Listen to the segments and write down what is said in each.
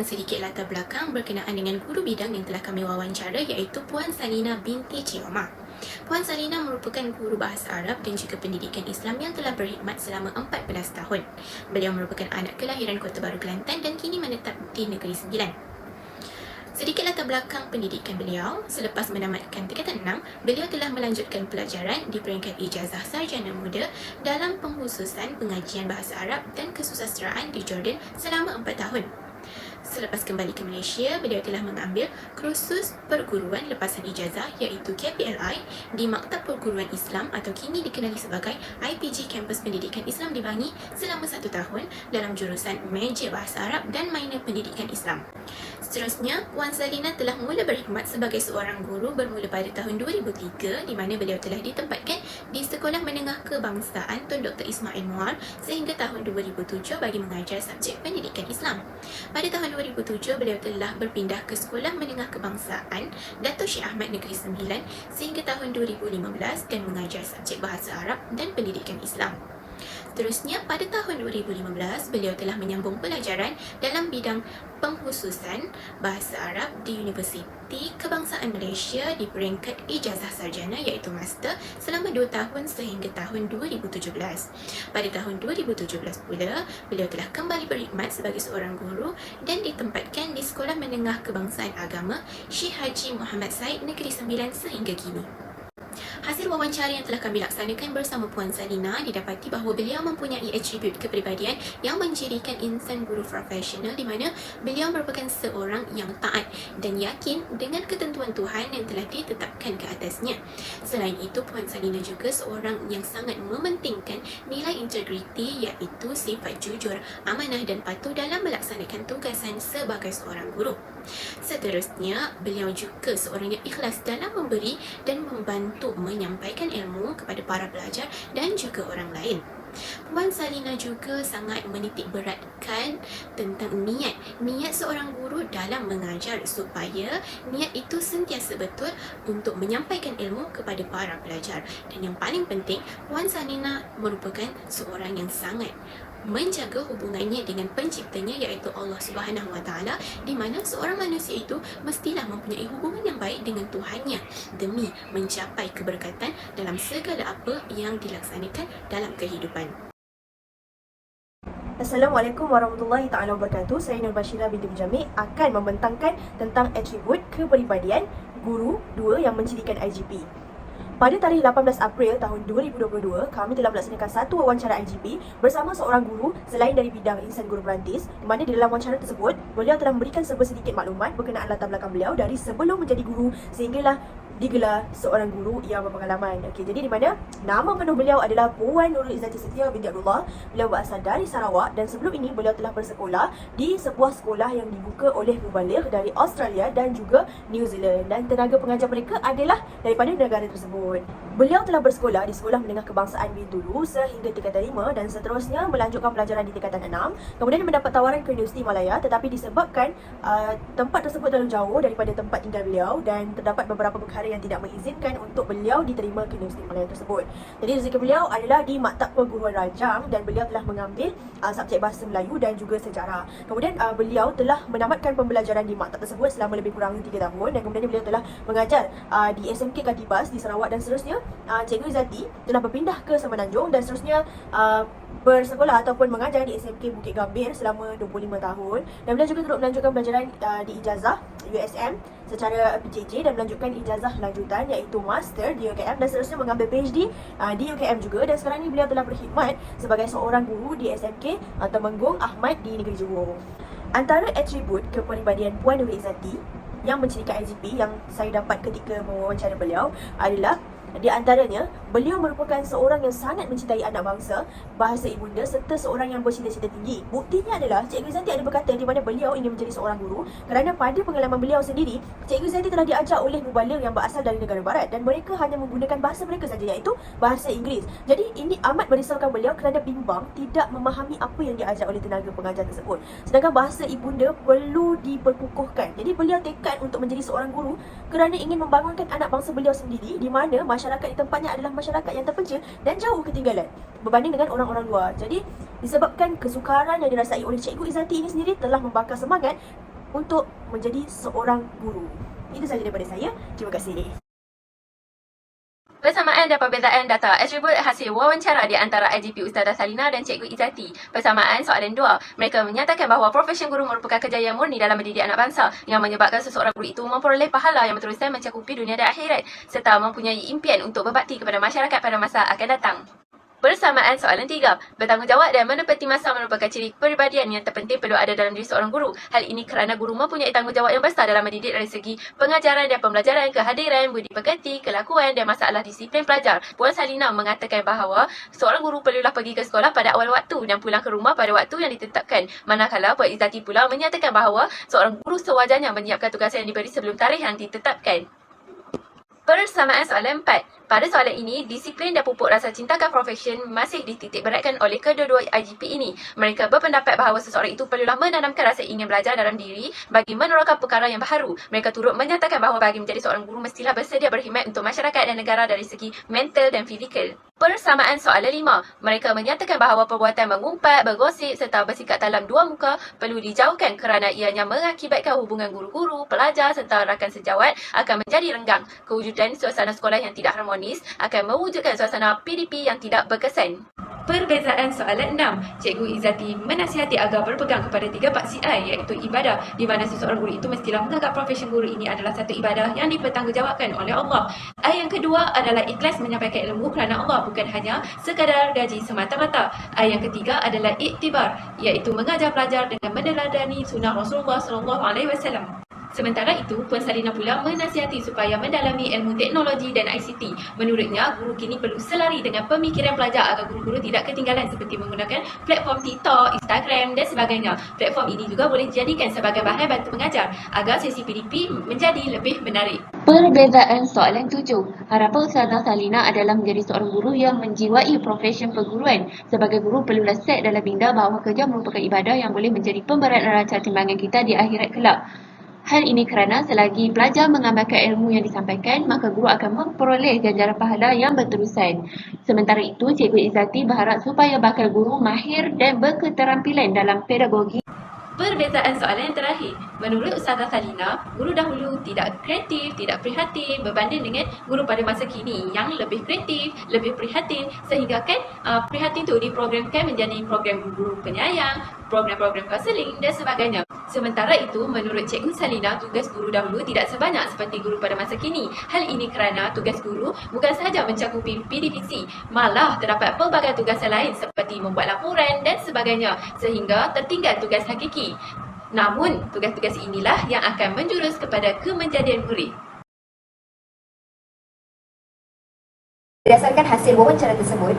dengan sedikit latar belakang berkenaan dengan guru bidang yang telah kami wawancara, iaitu Puan Salina binti Cik Omar. Puan Salina merupakan guru bahasa Arab dan juga pendidikan Islam yang telah berkhidmat selama 14 tahun. Beliau merupakan anak kelahiran Kota Baru, Kelantan dan kini menetap di Negeri Sembilan. Sedikit latar belakang pendidikan beliau. Selepas menamatkan tingkatan 6, beliau telah melanjutkan pelajaran di peringkat ijazah sarjana muda dalam pengkhususan pengajian bahasa Arab dan kesusasteraan di Jordan selama 4 tahun. Selepas kembali ke Malaysia, beliau telah mengambil kursus perguruan lepasan ijazah iaitu KPLI di Maktab Perguruan Islam atau kini dikenali sebagai IPG Kampus Pendidikan Islam di Bangi selama 1 tahun dalam jurusan Meja Bahasa Arab dan minor Pendidikan Islam. Seterusnya, Puan Salina telah mula berkhidmat sebagai seorang guru bermula pada tahun 2003 di mana beliau telah ditempatkan di Sekolah Menengah Kebangsaan Tun Dr. Ismail Muar sehingga tahun 2007 bagi mengajar subjek pendidikan Islam. Pada tahun 2007, beliau telah berpindah ke Sekolah Menengah Kebangsaan Dato' Syekh Ahmad Negeri Sembilan sehingga tahun 2015 dan mengajar subjek Bahasa Arab dan Pendidikan Islam. Seterusnya, pada tahun 2015, beliau telah menyambung pelajaran dalam bidang pengkhususan Bahasa Arab di Universiti Kebangsaan Malaysia di peringkat ijazah sarjana iaitu Master selama 2 tahun sehingga tahun 2017. Pada tahun 2017 pula, beliau telah kembali berkhidmat sebagai seorang guru dan ditempatkan di Sekolah Menengah Kebangsaan Agama Syekh Haji Muhammad Said Negeri Sembilan sehingga kini. Hasil wawancara yang telah kami laksanakan bersama Puan Salina didapati bahawa beliau mempunyai atribut kepribadian yang menjadikan insan guru profesional di mana beliau merupakan seorang yang taat dan yakin dengan ketentuan Tuhan yang telah ditetapkan ke atasnya. Selain itu, Puan Salina juga seorang yang sangat mementingkan nilai integriti iaitu sifat jujur, amanah dan patuh dalam melaksanakan tugasan sebagai seorang guru. Seterusnya, beliau juga seorang yang ikhlas dalam memberi dan membantu menyampaikan ilmu kepada para pelajar dan juga orang lain. Puan Salina juga sangat menitik beratkan tentang niat seorang guru dalam mengajar supaya niat itu sentiasa betul untuk menyampaikan ilmu kepada para pelajar. Dan yang paling penting, Puan Salina merupakan seorang yang sangat menjaga hubungannya dengan penciptanya iaitu Allah Subhanahu Wa Taala, di mana seorang manusia itu mestilah mempunyai hubungan yang baik dengan Tuhannya demi mencapai keberkatan dalam segala apa yang dilaksanakan dalam kehidupan. Assalamualaikum warahmatullahi taala wabarakatuh. Saya Nur Bashira binti Mujamid akan membentangkan tentang atribut kepribadian guru 2 yang mencirikan IGP. Pada tarikh 18 April tahun 2022, kami telah melaksanakan satu wawancara IGP bersama seorang guru selain dari bidang insan guru perantis, di mana di dalam wawancara tersebut, beliau telah memberikan sedikit maklumat berkenaan latar belakang beliau dari sebelum menjadi guru sehinggalah digelar seorang guru yang berpengalaman. Okey, jadi di mana nama penuh beliau adalah Puan Nurul Izzati Setia binti Abdullah. Beliau berasal dari Sarawak dan sebelum ini beliau telah bersekolah di sebuah sekolah yang dibuka oleh mubaligh dari Australia dan juga New Zealand, dan tenaga pengajar mereka adalah daripada negara tersebut. Beliau telah bersekolah di Sekolah Menengah Kebangsaan Bintulu sehingga tingkatan 5 dan seterusnya melanjutkan pelajaran di tingkatan 6. Kemudian mendapat tawaran ke Universiti Malaya, tetapi disebabkan tempat tersebut terlalu jauh daripada tempat tinggal beliau dan terdapat beberapa perkara yang tidak mengizinkan untuk beliau diterima ke Universiti Malaya tersebut. Jadi rezeki beliau adalah di Maktab Perguruan Rajang dan beliau telah mengambil subjek Bahasa Melayu dan juga Sejarah. Kemudian beliau telah menamatkan pembelajaran di maktab tersebut selama lebih kurang 3 tahun dan kemudian beliau telah mengajar di SMK Katibas di Sarawak dan seterusnya Cikgu Izzati telah berpindah ke Semenanjung dan seterusnya bersekolah ataupun mengajar di SMK Bukit Gambir selama 25 tahun dan beliau juga turut melanjutkan pelajaran di ijazah USM secara PJJ dan melanjutkan ijazah lanjutan iaitu Master di UKM dan seterusnya mengambil PhD di UKM juga, dan sekarang ni beliau telah berkhidmat sebagai seorang guru di SMK Temenggung Ahmad di Negeri Johor. Antara atribut kepribadian Puan Nurul Izzati yang mencirikan IGP yang saya dapat ketika mewawancara beliau adalah di antaranya, beliau merupakan seorang yang sangat mencintai anak bangsa, bahasa ibunda serta seorang yang bercita-cita tinggi. Buktinya adalah Cikgu Izzati ada berkata di mana beliau ingin menjadi seorang guru kerana pada pengalaman beliau sendiri, Cikgu Izzati telah diajar oleh mubaligh yang berasal dari negara barat dan mereka hanya menggunakan bahasa mereka saja iaitu bahasa Inggeris. Jadi ini amat merisaukan beliau kerana bimbang tidak memahami apa yang diajar oleh tenaga pengajar tersebut. Sedangkan bahasa ibunda perlu diperkukuhkan. Jadi beliau tekad untuk menjadi seorang guru kerana ingin membangunkan anak bangsa beliau sendiri, di mana masyarakat di tempatnya adalah masyarakat yang terpencil dan jauh ketinggalan berbanding dengan orang-orang luar. Jadi disebabkan kesukaran yang dirasai oleh Cikgu Izzati ini sendiri telah membakar semangat untuk menjadi seorang guru. Itu sahaja daripada saya. Terima kasih. Persamaan dan perbezaan data atribut hasil wawancara di antara IGP Ustazah Salina dan Cikgu Izzati. Persamaan soalan 2. Mereka menyatakan bahawa profesi guru merupakan kejayaan murni dalam mendidik anak bangsa yang menyebabkan seseorang guru itu memperoleh pahala yang berterusan mencakupi dunia dan akhirat serta mempunyai impian untuk berbakti kepada masyarakat pada masa akan datang. Persamaan soalan 3. Bertanggungjawab dan menepati masa merupakan ciri kepribadian yang terpenting perlu ada dalam diri seorang guru. Hal ini kerana guru mempunyai tanggungjawab yang besar dalam mendidik dari segi pengajaran dan pembelajaran, kehadiran, budi pekerti, kelakuan dan masalah disiplin pelajar. Puan Salina mengatakan bahawa seorang guru perlulah pergi ke sekolah pada awal waktu dan pulang ke rumah pada waktu yang ditetapkan. Manakala Puan Izzati pula menyatakan bahawa seorang guru sewajarnya menyiapkan tugas yang diberi sebelum tarikh yang ditetapkan. Persamaan soalan 4. Pada soalan ini, disiplin dan pupuk rasa cinta ke profession masih dititik beratkan oleh kedua-dua IGP ini. Mereka berpendapat bahawa seseorang itu perlulah menanamkan rasa ingin belajar dalam diri bagi menerangkan perkara yang baharu. Mereka turut menyatakan bahawa bagi menjadi seorang guru mestilah bersedia berkhidmat untuk masyarakat dan negara dari segi mental dan fizikal. Persamaan soalan 5. Mereka menyatakan bahawa perbuatan mengumpat, bergosip serta bersikap dalam dua muka perlu dijauhkan kerana ianya mengakibatkan hubungan guru-guru, pelajar serta rakan sejawat akan menjadi renggang. Kewujudan suasana sekolah yang tidak harmonis akan mewujudkan suasana PDP yang tidak berkesan. Perbezaan soalan 6. Cikgu Izzati menasihati agar berpegang kepada 3 paksiai iaitu ibadah di mana seseorang guru itu mestilah menganggap profesi guru ini adalah satu ibadah yang dipertanggungjawabkan oleh Allah. Yang kedua adalah ikhlas menyampaikan ilmu kerana Allah bukan hanya sekadar gaji semata-mata. Yang ketiga adalah iktibar iaitu mengajar pelajar dengan meneladani sunnah Rasulullah SAW. Sementara itu, Puan Salina pula menasihati supaya mendalami ilmu teknologi dan ICT. Menurutnya, guru kini perlu selari dengan pemikiran pelajar agar guru-guru tidak ketinggalan seperti menggunakan platform TikTok, Instagram dan sebagainya. Platform ini juga boleh dijadikan sebagai bahan bantu mengajar agar sesi PDP menjadi lebih menarik. Perbezaan soalan 7. Harapan Ustazah Salina adalah menjadi seorang guru yang menjiwai profesi perguruan. Sebagai guru perlulah set dalam minda bahawa kerja merupakan ibadah yang boleh menjadi pemberat neraca timbangan kita di akhirat kelak. Hal ini kerana selagi pelajar mengamalkan ilmu yang disampaikan, maka guru akan memperoleh ganjaran pahala yang berterusan. Sementara itu, Cikgu Izzati berharap supaya bakal guru mahir dan berketerampilan dalam pedagogi. Perbezaan soalan yang terakhir. Menurut Ustazah Salina, guru dahulu tidak kreatif, tidak prihatin berbanding dengan guru pada masa kini yang lebih kreatif, lebih prihatin sehingga kan prihatin itu diprogramkan menjadi program guru penyayang, program-program kaunseling dan sebagainya. Sementara itu, menurut Cikgu Salina, tugas guru dahulu tidak sebanyak seperti guru pada masa kini. Hal ini kerana tugas guru bukan sahaja mencakupi PDPC, malah terdapat pelbagai tugas lain seperti membuat laporan dan sebagainya sehingga tertinggal tugas hakiki. Namun, tugas-tugas inilah yang akan menjurus kepada kemenjadian murid. Berdasarkan hasil wawancara tersebut,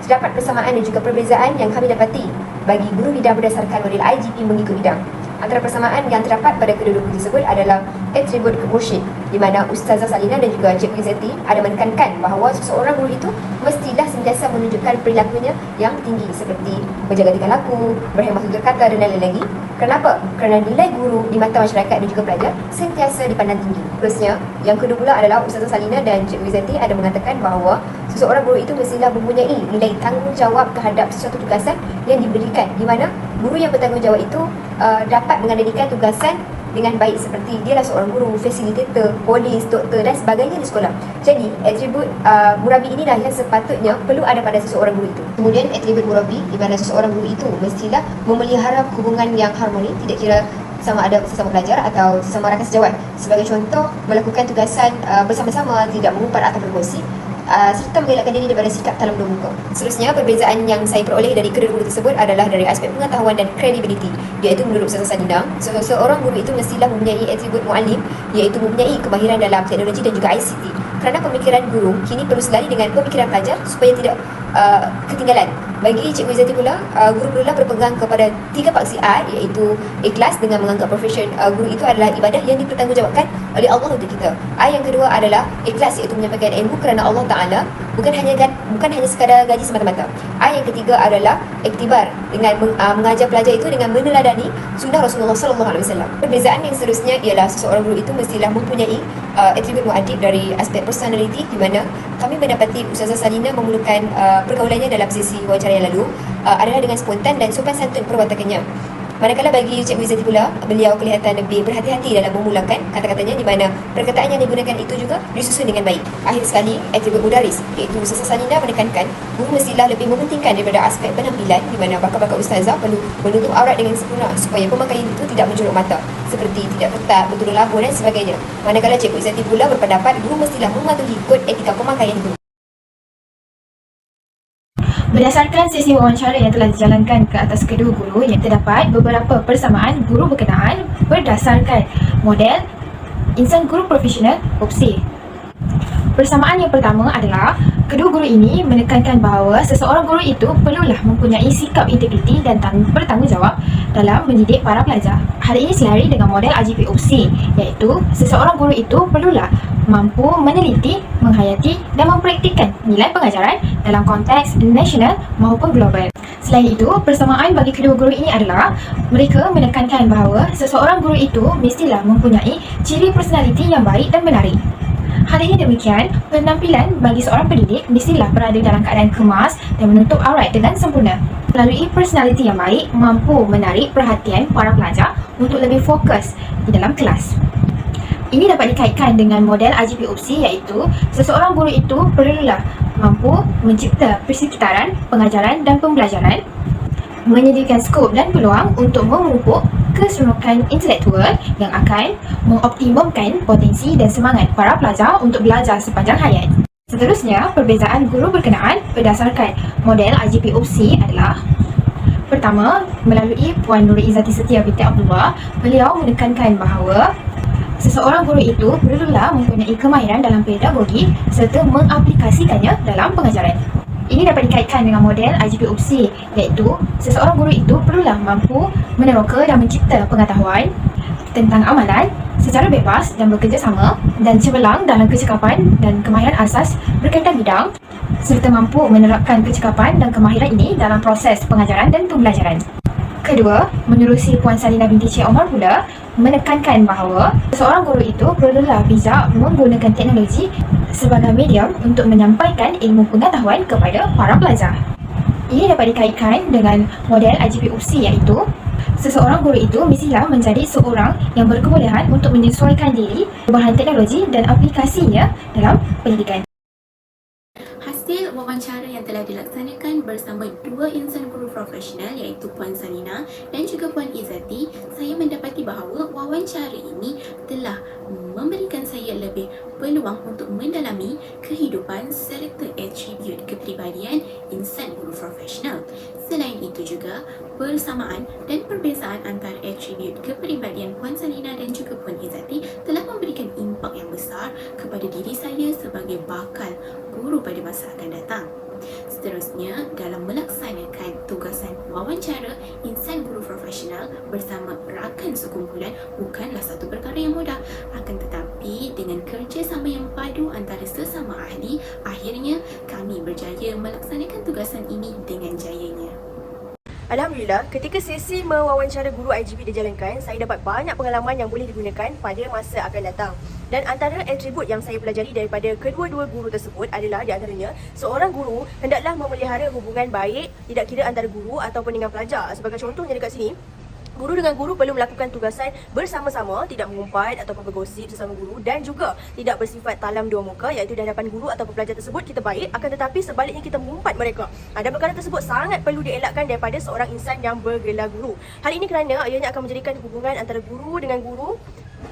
terdapat persamaan dan juga perbezaan yang kami dapati bagi guru bidang berdasarkan model IGP mengikut bidang. Antara persamaan yang terdapat pada kedua-dua guru tersebut adalah atribut mursyid, di mana Ustazah Salina dan juga Cikgu Izzati ada menekankan bahawa seseorang guru itu mestilah sentiasa menunjukkan perilakunya yang tinggi seperti menjaga tingkah laku, berhemat tutur kata dan lain-lain lagi. Kenapa? Kerana nilai guru di mata masyarakat dan juga pelajar sentiasa dipandang tinggi. Terusnya, yang kedua pula adalah Ustazah Salina dan Cikgu Izzati ada mengatakan bahawa seseorang guru itu mestilah mempunyai nilai tanggungjawab terhadap sesuatu tugasan yang diberikan, di mana guru yang bertanggungjawab itu dapat mengendalikan tugasan dengan baik seperti dia adalah seorang guru, fasilitator, polis, doktor dan sebagainya di sekolah. Jadi, atribut murabi inilah yang sepatutnya perlu ada pada seseorang guru itu. Kemudian, atribut murabi di mana seseorang guru itu mestilah memelihara hubungan yang harmoni, tidak kira sama ada sesama pelajar atau sesama rakan sejawat. Sebagai contoh, melakukan tugasan bersama-sama, tidak mengumpat atau bergosip, serta mengelakkan diri daripada sikap talam dua muka. Seterusnya, perbezaan yang saya peroleh dari kedua guru tersebut adalah dari aspek pengetahuan dan credibility, iaitu menurut Ustazah Salina, seorang guru itu mestilah mempunyai atribut mu'alim, iaitu mempunyai kemahiran dalam teknologi dan juga ICT. Kerana pemikiran guru kini perlu selari dengan pemikiran pelajar supaya tidak ketinggalan. Bagi Cikgu Izzati pula, guru perlulah berpegang kepada 3 paksi I, iaitu ikhlas dengan menganggap profession guru itu adalah ibadah yang dipertanggungjawabkan oleh Allah untuk kita. I yang kedua adalah ikhlas, iaitu menyampaikan ilmu kerana Allah Ta'ala, bukan hanya sekadar gaji semata-mata. I yang ketiga adalah iktibar, dengan mengajar pelajar itu dengan meneladani sunnah Rasulullah SAW. Perbezaan yang seterusnya ialah seseorang guru itu mestilah mempunyai atribut muadib dari aspek personality, di mana kami mendapati Ustazah Salina memerlukan pergaulannya dalam sesi wawancara yang lalu adalah dengan spontan dan sopan santun perwatakannya. Manakala bagi Cikgu Izzati pula, beliau kelihatan lebih berhati-hati dalam memulakan kata-katanya, di mana perkataan yang digunakan itu juga disusun dengan baik. Akhir sekali, atribut mudaris, iaitu Ustazah Salina menekankan guru mestilah lebih mementingkan daripada aspek penampilan, di mana bakat-bakat ustazah perlu menutup aurat dengan sempurna supaya pemakaian itu tidak menjolok mata, seperti tidak ketat, bertudung labuh dan sebagainya. Manakala Cikgu Izzati pula berpendapat guru mestilah mematuhi kod etika pemakaian guru. Berdasarkan sesi wawancara yang telah dijalankan ke atas kedua guru, yang terdapat beberapa persamaan guru berkenaan berdasarkan model insan guru profesional opsi. Persamaan yang pertama adalah kedua guru ini menekankan bahawa seseorang guru itu perlulah mempunyai sikap integriti dan bertanggungjawab dalam mendidik para pelajar. Hal ini selari dengan model IGP opsi, iaitu seseorang guru itu perlulah mampu meneliti, menghayati dan mempraktikkan nilai pengajaran dalam konteks nasional maupun global. Selain itu, persamaan bagi kedua guru ini adalah mereka menekankan bahawa seseorang guru itu mestilah mempunyai ciri personaliti yang baik dan menarik. Hal ini demikian, penampilan bagi seorang pendidik mestilah berada dalam keadaan kemas dan menutup aurat dengan sempurna. Melalui personaliti yang baik, mampu menarik perhatian para pelajar untuk lebih fokus di dalam kelas. Ini dapat dikaitkan dengan model IGP opsi, iaitu seseorang guru itu perlulah mampu mencipta persekitaran pengajaran dan pembelajaran, menyediakan skop dan peluang untuk memupuk keseronokan intelektual yang akan mengoptimumkan potensi dan semangat para pelajar untuk belajar sepanjang hayat. Seterusnya, perbezaan guru berkenaan berdasarkan model IGP opsi adalah: pertama, melalui Puan Nuri Izzati Setia binti Abdullah, beliau menekankan bahawa seseorang guru itu perlulah mempunyai kemahiran dalam pedagogi serta mengaplikasikannya dalam pengajaran. Ini dapat dikaitkan dengan model IGP opsi, iaitu seseorang guru itu perlulah mampu meneroka dan mencipta pengetahuan tentang amalan secara bebas dan bekerjasama dan cemerlang dalam kecekapan dan kemahiran asas berkaitan bidang, serta mampu menerapkan kecekapan dan kemahiran ini dalam proses pengajaran dan pembelajaran. Kedua, menerusi Puan Salina binti Cik Omar pula menekankan bahawa seseorang guru itu perlulah bijak menggunakan teknologi sebagai medium untuk menyampaikan ilmu pengetahuan kepada para pelajar. Ini dapat dikaitkan dengan model IGP opsi, iaitu seseorang guru itu mestilah menjadi seorang yang berkebolehan untuk menyesuaikan diri perubahan teknologi dan aplikasinya dalam pendidikan. Hasil wawancara yang telah dilaksanakan bersama dua insan guru profesional, iaitu Puan Salina dan juga Puan Izzati, saya mendapati bahawa wawancara ini telah memberikan saya lebih peluang untuk mendalami kehidupan serta atribut kepribadian insan guru profesional. Selain itu juga, persamaan dan perbezaan antara atribut kepribadian Puan Salina dan juga Puan Izzati telah memberikan impak yang besar kepada diri saya sebagai bakal guru pada masa akan datang. Seterusnya, dalam melaksanakan tugasan wawancara insan guru profesional bersama rakan sekumpulan bukanlah satu perkara yang mudah. Akan tetapi, dengan kerjasama yang padu antara sesama ahli, akhirnya kami berjaya melaksanakan tugasan ini dengan jayanya. Alhamdulillah, ketika sesi mewawancara guru IGP dijalankan, saya dapat banyak pengalaman yang boleh digunakan pada masa akan datang. Dan antara atribut yang saya pelajari daripada kedua-dua guru tersebut adalah, di antaranya, seorang guru hendaklah memelihara hubungan baik, tidak kira antara guru ataupun dengan pelajar. Sebagai contohnya dekat sini, guru dengan guru perlu melakukan tugasan bersama-sama, tidak mengumpat ataupun bergosip sesama guru, dan juga tidak bersifat talam dua muka, iaitu di hadapan guru ataupun pelajar tersebut kita baik, akan tetapi sebaliknya kita mengumpat mereka. Dan perkara tersebut sangat perlu dielakkan daripada seorang insan yang bergelar guru. Hal ini kerana ianya akan menjadikan hubungan antara guru dengan guru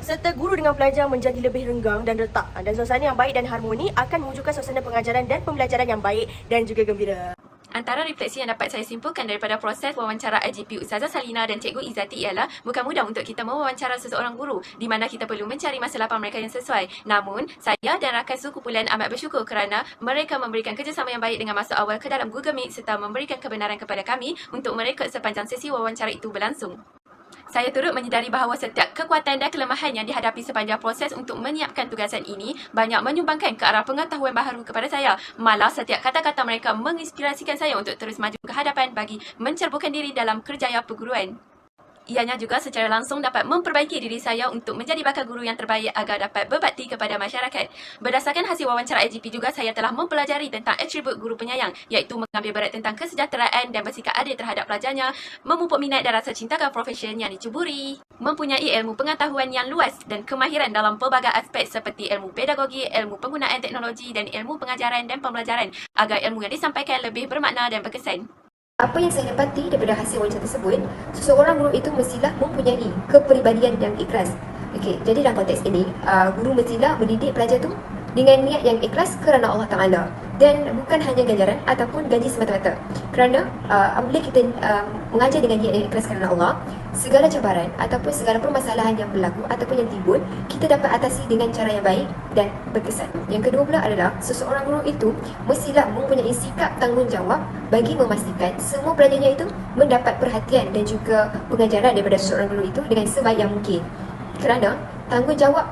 serta guru dengan pelajar menjadi lebih renggang dan retak. Dan suasana yang baik dan harmoni akan mewujudkan suasana pengajaran dan pembelajaran yang baik dan juga gembira. Antara refleksi yang dapat saya simpulkan daripada proses wawancara IGP Ustazah Salina dan Cikgu Izzati ialah bukan mudah untuk kita mewawancara seseorang guru di mana kita perlu mencari masa lapang mereka yang sesuai. Namun, saya dan rakan sekumpulan amat bersyukur kerana mereka memberikan kerjasama yang baik dengan masuk awal ke dalam Google Meet serta memberikan kebenaran kepada kami untuk merekod sepanjang sesi wawancara itu berlangsung. Saya turut menyedari bahawa setiap kekuatan dan kelemahan yang dihadapi sepanjang proses untuk menyiapkan tugasan ini banyak menyumbangkan ke arah pengetahuan baharu kepada saya. Malah setiap kata-kata mereka menginspirasikan saya untuk terus maju ke hadapan bagi mencerbukan diri dalam kerjaya perguruan. Ianya juga secara langsung dapat memperbaiki diri saya untuk menjadi bakal guru yang terbaik agar dapat berbakti kepada masyarakat. Berdasarkan hasil wawancara IGP juga, saya telah mempelajari tentang atribut guru penyayang, iaitu mengambil berat tentang kesejahteraan dan bersikap adil terhadap pelajarnya, memupuk minat dan rasa cinta ke profesi yang dicuburi, mempunyai ilmu pengetahuan yang luas dan kemahiran dalam pelbagai aspek seperti ilmu pedagogi, ilmu penggunaan teknologi dan ilmu pengajaran dan pembelajaran agar ilmu yang disampaikan lebih bermakna dan berkesan. Apa yang saya dapati daripada hasil wawancara tersebut, seseorang guru itu mestilah mempunyai kepribadian yang ikhlas. Okey, jadi dalam konteks ini, guru mestilah mendidik pelajar tu dengan niat yang ikhlas kerana Allah Ta'ala dan bukan hanya ganjaran ataupun gaji semata-mata. Kerana apabila kita mengajar dengan niat yang ikhlas kerana Allah, segala cabaran ataupun segala permasalahan yang berlaku ataupun yang timbul, kita dapat atasi dengan cara yang baik dan berkesan. Yang kedua pula adalah seseorang guru itu mestilah mempunyai sikap tanggungjawab bagi memastikan semua pelajarnya itu mendapat perhatian dan juga pengajaran daripada seseorang guru itu dengan sebaik yang mungkin. Kerana tanggungjawab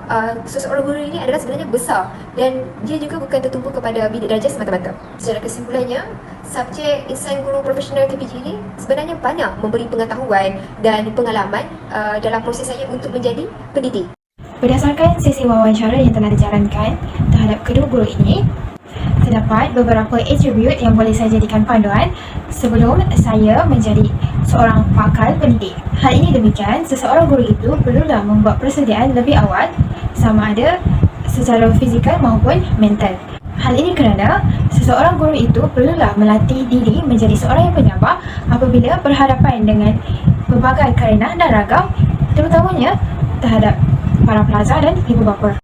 seseorang guru ini adalah sebenarnya besar dan dia juga bukan tertumpu kepada bidik darjah semata-mata. Secara kesimpulannya, subjek insan guru profesional KPG ini sebenarnya banyak memberi pengetahuan dan pengalaman dalam proses saya untuk menjadi pendidik. Berdasarkan sesi wawancara yang telah dijalankan terhadap kedua guru ini, terdapat beberapa atribut yang boleh saya jadikan panduan sebelum saya menjadi seorang pakar pendidik. Hal ini demikian, seseorang guru itu perlulah membuat persediaan lebih awal sama ada secara fizikal maupun mental. Hal ini kerana seseorang guru itu perlulah melatih diri menjadi seorang yang penyabar apabila berhadapan dengan pelbagai kerenah dan ragam, terutamanya terhadap para pelajar dan ibu bapa.